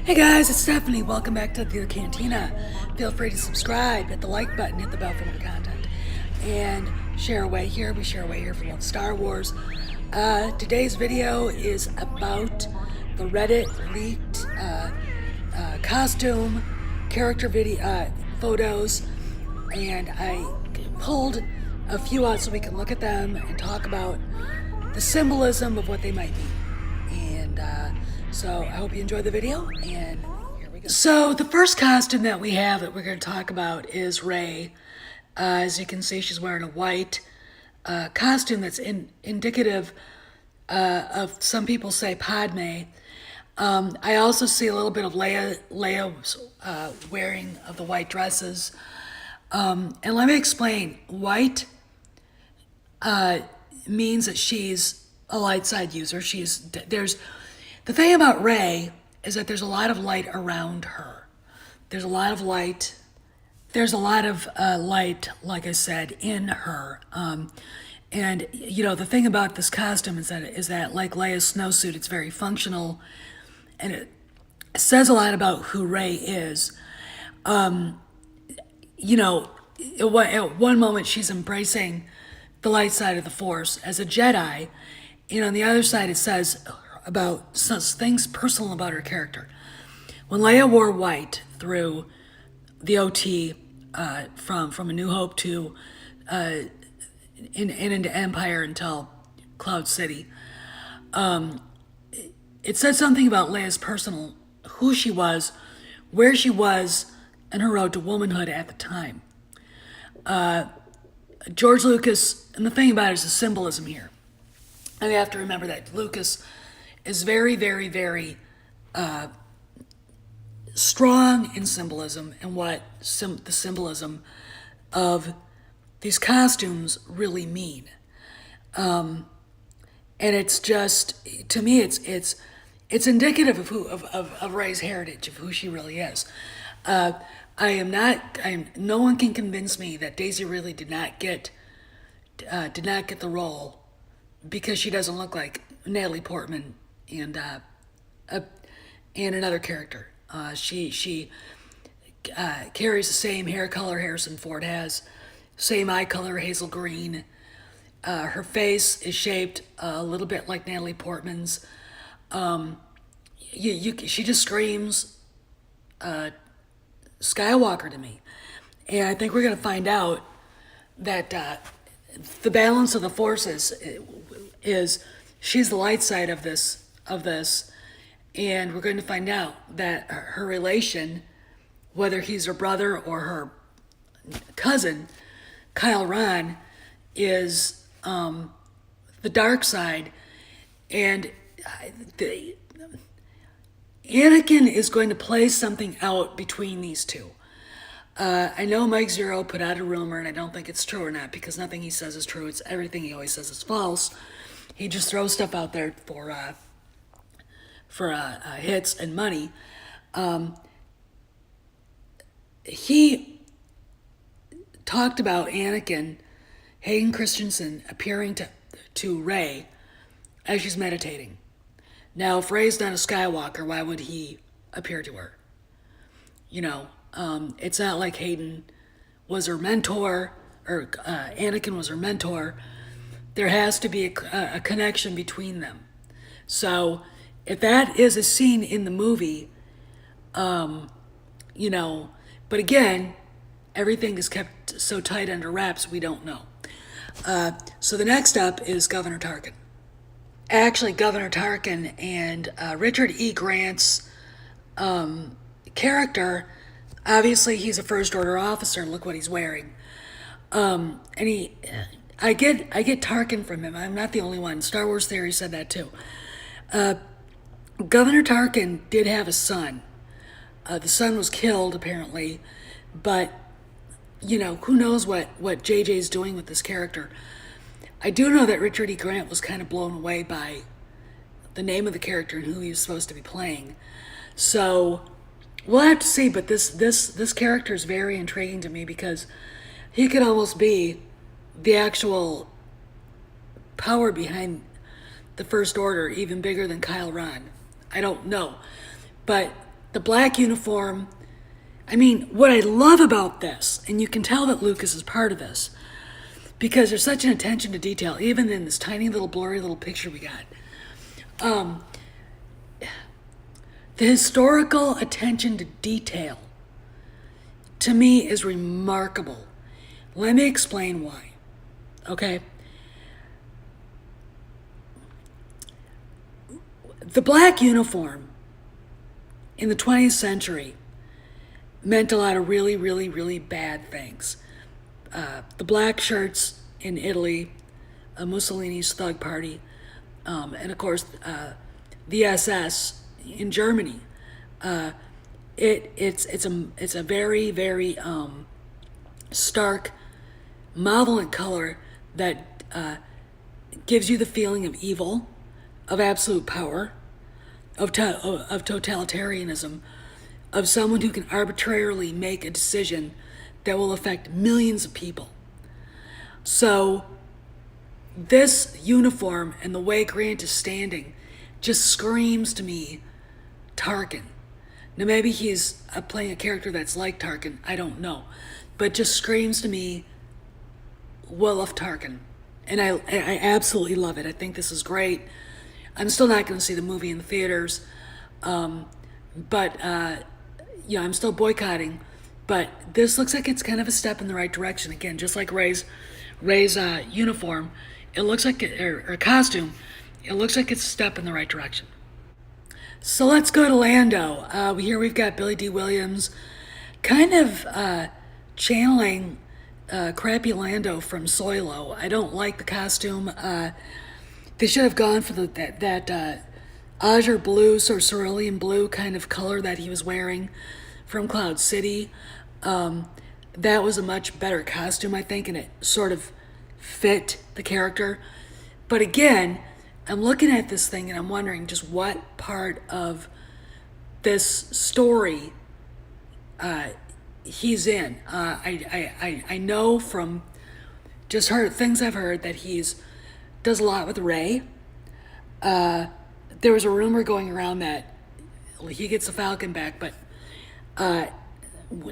Hey guys, it's Stephanie. Welcome back to the Cantina. Feel free to subscribe, hit the like button, hit the bell for more content, and share away here. We share away here for Star Wars. Today's video is about the Reddit leaked costume, character video photos, and I pulled a few out so we can look at them and talk about the symbolism of what they might be. And so I hope you enjoy the video, and here we go. So the first costume that we have that we're going to talk about is Rey. As you can see, she's wearing a white costume that's indicative of, some people say, Padme. I also see a little bit of Leia's wearing of the white dresses. And let me explain. White means that she's a light side user. The thing about Rey is that there's a lot of light around her. There's a lot of light. There's a lot of light, like I said, in her. And you know, the thing about this costume is that like Leia's snowsuit, it's very functional, and it says a lot about who Rey is. You know, at one moment she's embracing the light side of the Force as a Jedi, and on the other side it says about things personal about her character. When Leia wore white through the OT, from A New Hope to into Empire until Cloud City, it said something about Leia's personal, who she was, where she was, and her road to womanhood at the time. George Lucas, and the thing about it is the symbolism here. And you have to remember that Lucas is very, very, very strong in symbolism and what the symbolism of these costumes really mean. And it's just, to me, it's indicative of Rey's heritage, of who she really is. No one can convince me that Daisy really did not get the role because she doesn't look like Natalie Portman and another character. She carries the same hair color Harrison Ford has, same eye color, hazel green. Her face is shaped a little bit like Natalie Portman's. She just screams Skywalker to me, and I think we're going to find out that the balance of the forces is she's the light side of this, and we're going to find out that her relation, whether he's her brother or her cousin, Kyle Ron, is the dark side, and Anakin is going to play something out between these two. I know Mike Zero put out a rumor, and I don't think it's true or not, because nothing he says is true. It's everything he always says is false. He just throws stuff out there for hits and money. He talked about Anakin, Hayden Christensen, appearing to Rey as she's meditating. Now, if Rey's not a Skywalker, why would he appear to her? You know, it's not like Hayden was her mentor, or Anakin was her mentor. There has to be a connection between them. So, if that is a scene in the movie, you know, but again, everything is kept so tight under wraps, we don't know. So the next up is Governor Tarkin. Actually, Governor Tarkin and Richard E. Grant's character, obviously he's a First Order officer, and look what he's wearing. And I get Tarkin from him. I'm not the only one. Star Wars Theory said that too. Governor Tarkin did have a son. The son was killed, apparently, but, you know, who knows what JJ's doing with this character. I do know that Richard E. Grant was kind of blown away by the name of the character and who he was supposed to be playing. So we'll have to see, but this character is very intriguing to me because he could almost be the actual power behind the First Order, even bigger than Kyle Ron. I don't know. But The black uniform. I mean, what I love about this, and you can tell that Lucas is part of this, because there's such an attention to detail, even in this tiny little blurry little picture we got. The historical attention to detail, to me, is remarkable. Let me explain why. Okay? The black uniform in the 20th century meant a lot of really, really, really bad things. The black shirts in Italy, Mussolini's Thug Party, and of course the SS in Germany. It's a very, very stark, malevolent color that gives you the feeling of evil, of absolute power, of totalitarianism, of someone who can arbitrarily make a decision that will affect millions of people. So this uniform and the way Grant is standing just screams to me Tarkin. Now maybe he's playing a character that's like Tarkin, I don't know, but just screams to me Will of Tarkin. And I absolutely love it. I think this is great. I'm still not going to see the movie in the theaters, but I'm still boycotting. But this looks like it's kind of a step in the right direction. Again, just like Rey's uniform, it looks like or costume, it looks like it's a step in the right direction. So let's go to Lando. Here we've got Billy D. Williams, kind of channeling crappy Lando from Solo. I don't like the costume. They should have gone for that azure blue, sort of cerulean blue kind of color that he was wearing from Cloud City. That was a much better costume, I think, and it sort of fit the character. But again, I'm looking at this thing and I'm wondering just what part of this story he's in. I know from just things I've heard that does a lot with Rey. There was a rumor going around that he gets the Falcon back, but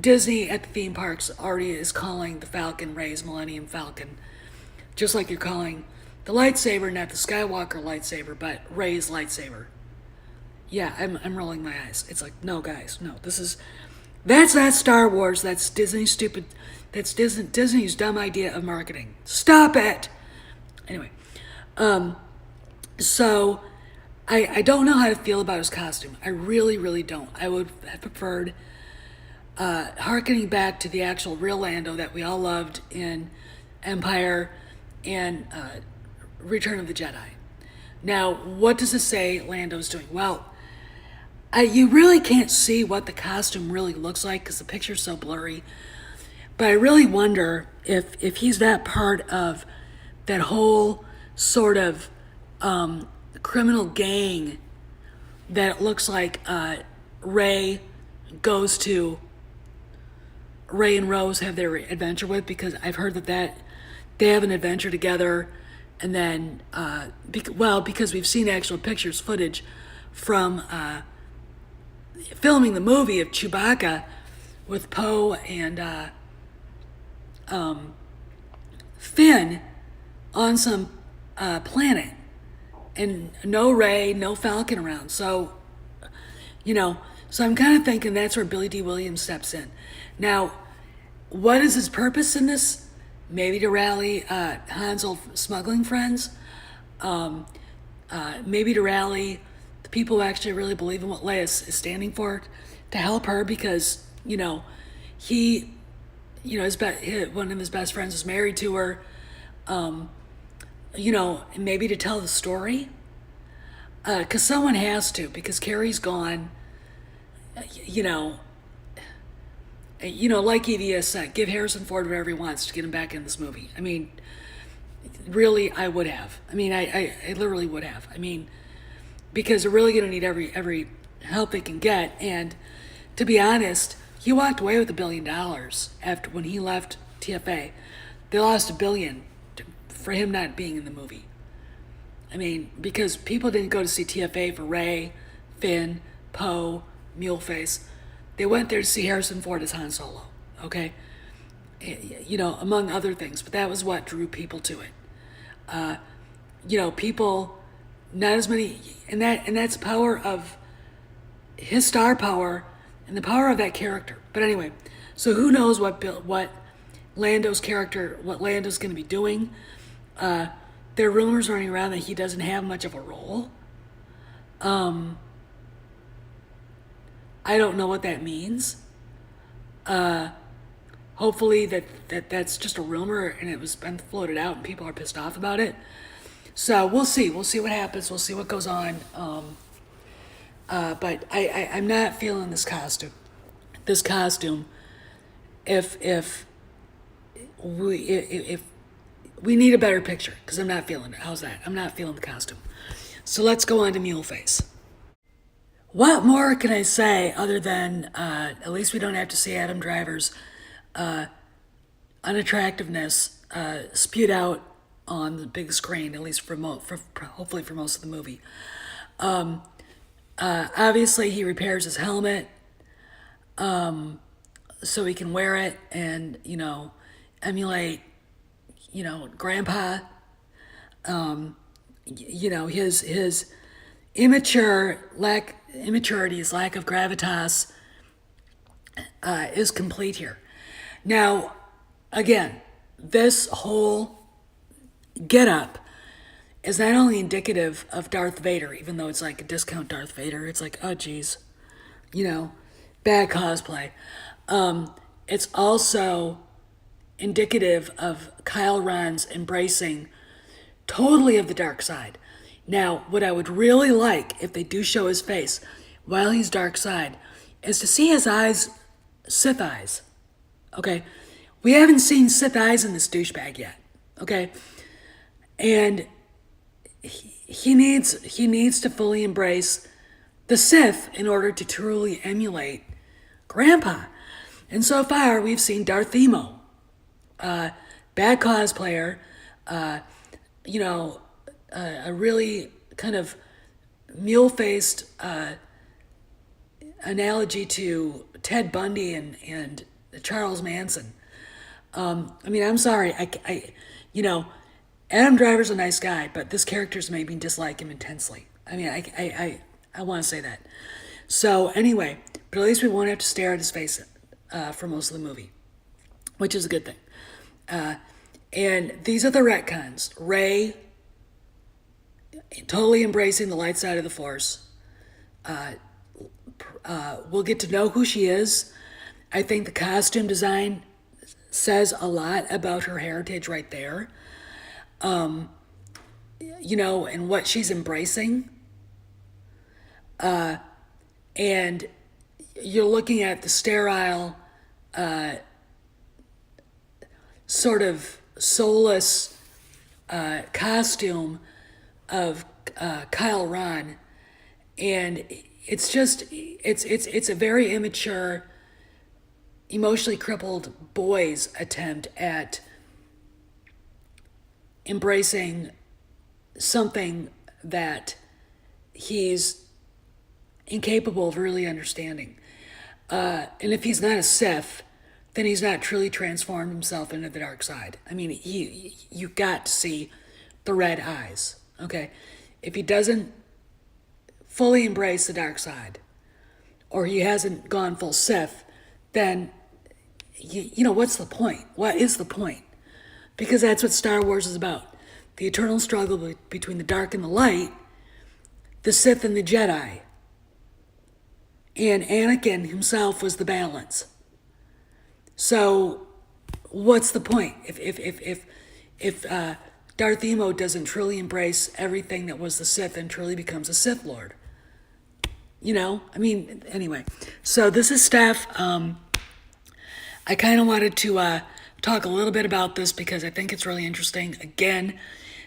Disney at the theme parks already is calling the Falcon Rey's Millennium Falcon, just like you're calling the lightsaber not the Skywalker lightsaber, but Rey's lightsaber. Yeah, I'm rolling my eyes. It's like, no, guys, no. That's not Star Wars. That's Disney's Disney's dumb idea of marketing. Stop it. Anyway, so I don't know how to feel about his costume. I really, really don't. I would have preferred harkening back to the actual real Lando that we all loved in Empire and Return of the Jedi. Now, what does it say Lando's doing? Well, you really can't see what the costume really looks like because the picture's so blurry. But I really wonder if he's that part of that whole sort of criminal gang that it looks like Rey and Rose have their adventure with, because I've heard that they have an adventure together. And then, because we've seen actual footage from filming the movie of Chewbacca with Poe and Finn on some planet, and no Rey, no Falcon around. So, so I'm kind of thinking that's where Billy D. Williams steps in. Now, what is his purpose in this? Maybe to rally Han's old smuggling friends. Maybe to rally the people who actually really believe in what Leia is standing for, to help her, because, one of his best friends is married to her. Maybe to tell the story. Because someone has to, because Carrie's gone. Like Evie has said, give Harrison Ford whatever he wants to get him back in this movie. I mean, really, I would have. I mean, I literally would have. I mean, because they're really going to need every help they can get. And to be honest, he walked away with $1 billion when he left TFA. They lost $1 billion for him not being in the movie. I mean, because people didn't go to see TFA for Rey, Finn, Poe, Muleface. They went there to see Harrison Ford as Han Solo. Okay, among other things, but that was what drew people to it. People, not as many, and that's power of his star power and the power of that character. But anyway, so who knows what Lando's character, what Lando's going to be doing? There are rumors running around that he doesn't have much of a role. I don't know what that means. Hopefully that's just a rumor and it was been floated out and people are pissed off about it. So we'll see. We'll see what happens. We'll see what goes on. But I'm not feeling this costume. This costume. If we need a better picture, because I'm not feeling it. How's that? I'm not feeling the costume. So let's go on to Muleface. What more can I say other than at least we don't have to see Adam Driver's unattractiveness spewed out on the big screen, at least for hopefully for most of the movie. Obviously, he repairs his helmet so he can wear it and emulate Grandpa. His immaturity, his lack of gravitas is complete here. Now, again, this whole get-up is not only indicative of Darth Vader, even though it's like a discount Darth Vader. It's like, oh, geez, bad cosplay. It's also indicative of Kyle Ron's embracing totally of the dark side. Now, what I would really like, if they do show his face while he's dark side, is to see his eyes, Sith eyes. Okay? We haven't seen Sith eyes in this douchebag yet. Okay? And he needs to fully embrace the Sith in order to truly emulate Grandpa. And so far, we've seen Darth Emo, bad cosplayer, a really kind of mule-faced analogy to Ted Bundy and Charles Manson. I'm sorry, Adam Driver's a nice guy, but this character's made me dislike him intensely. I want to say that. So anyway, but at least we won't have to stare at his face for most of the movie, which is a good thing. And these are the retcons. Rey totally embracing the light side of the Force. We'll get to know who she is. I think the costume design says a lot about her heritage right there. And what she's embracing. And you're looking at the sterile, sort of soulless costume of Kyle Ron, and it's a very immature, emotionally crippled boy's attempt at embracing something that he's incapable of really understanding. And if he's not a Sith, then he's not truly transformed himself into the dark side. You got to see the red eyes, okay? If he doesn't fully embrace the dark side, or he hasn't gone full Sith, then, what's the point? What is the point? Because that's what Star Wars is about. The eternal struggle between the dark and the light, the Sith and the Jedi. And Anakin himself was the balance. So, what's the point? If Darth Emo doesn't truly embrace everything that was the Sith and truly becomes a Sith Lord, anyway. So this is Steph. I kind of wanted to talk a little bit about this because I think it's really interesting. Again,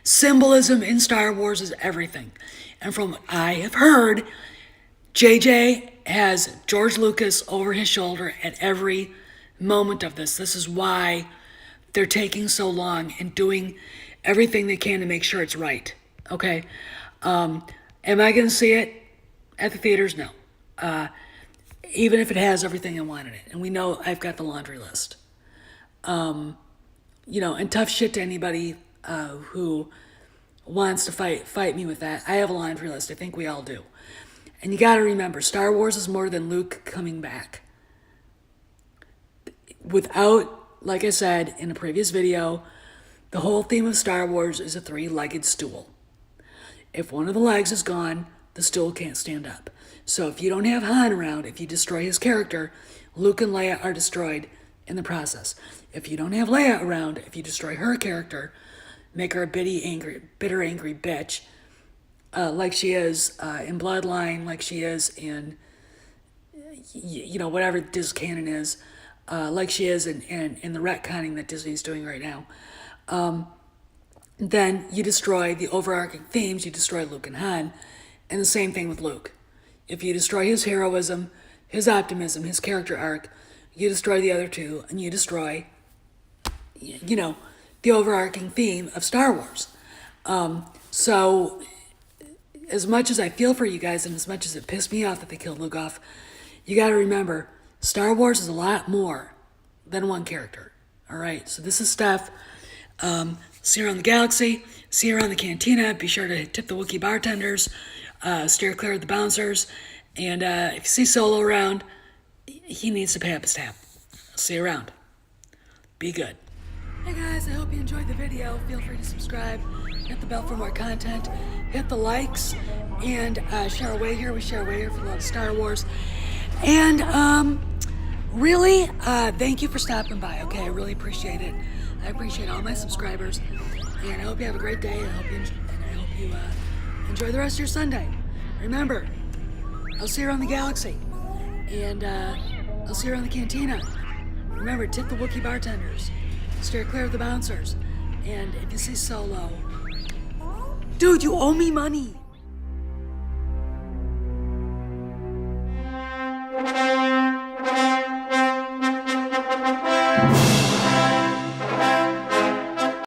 symbolism in Star Wars is everything, and from what I have heard, JJ has George Lucas over his shoulder at every moment of this. This is why they're taking so long and doing everything they can to make sure it's right. Okay? Am I going to see it at the theaters? No. even if it has everything I want in it. And we know I've got the laundry list. And tough shit to anybody who wants to fight me with that. I have a laundry list. I think we all do. And you got to remember, Star Wars is more than Luke coming back. Without, like I said in a previous video, the whole theme of Star Wars is a three-legged stool. If one of the legs is gone, the stool can't stand up. So if you don't have Han around, if you destroy his character, Luke and Leia are destroyed in the process. If you don't have Leia around, if you destroy her character, make her a bitter, angry bitch, like she is in Bloodline, like she is in, whatever Disney canon is, like she is in the retconning that Disney's doing right now, then you destroy the overarching themes, you destroy Luke and Han, and the same thing with Luke. If you destroy his heroism, his optimism, his character arc, you destroy the other two, and you destroy, the overarching theme of Star Wars. So, as much as I feel for you guys, and as much as it pissed me off that they killed Luke off, you gotta remember, Star Wars is a lot more than one character. Alright, so this is Steph. See you around the galaxy, see you around the cantina, be sure to tip the Wookiee bartenders, steer clear of the bouncers, and if you see Solo around, he needs to pay up his tab. I'll see you around. Be good. Hey guys, I hope you enjoyed the video. Feel free to subscribe, hit the bell for more content, hit the likes, and share away here. We share away here for a lot of Star Wars. And really, thank you for stopping by, okay? I really appreciate it. I appreciate all my subscribers, and I hope you have a great day. I hope you enjoy the rest of your Sunday. Remember, I'll see you around the galaxy, and I'll see you around the cantina. Remember, tip the Wookiee bartenders, steer clear of the bouncers, and if you see Solo, dude, you owe me money.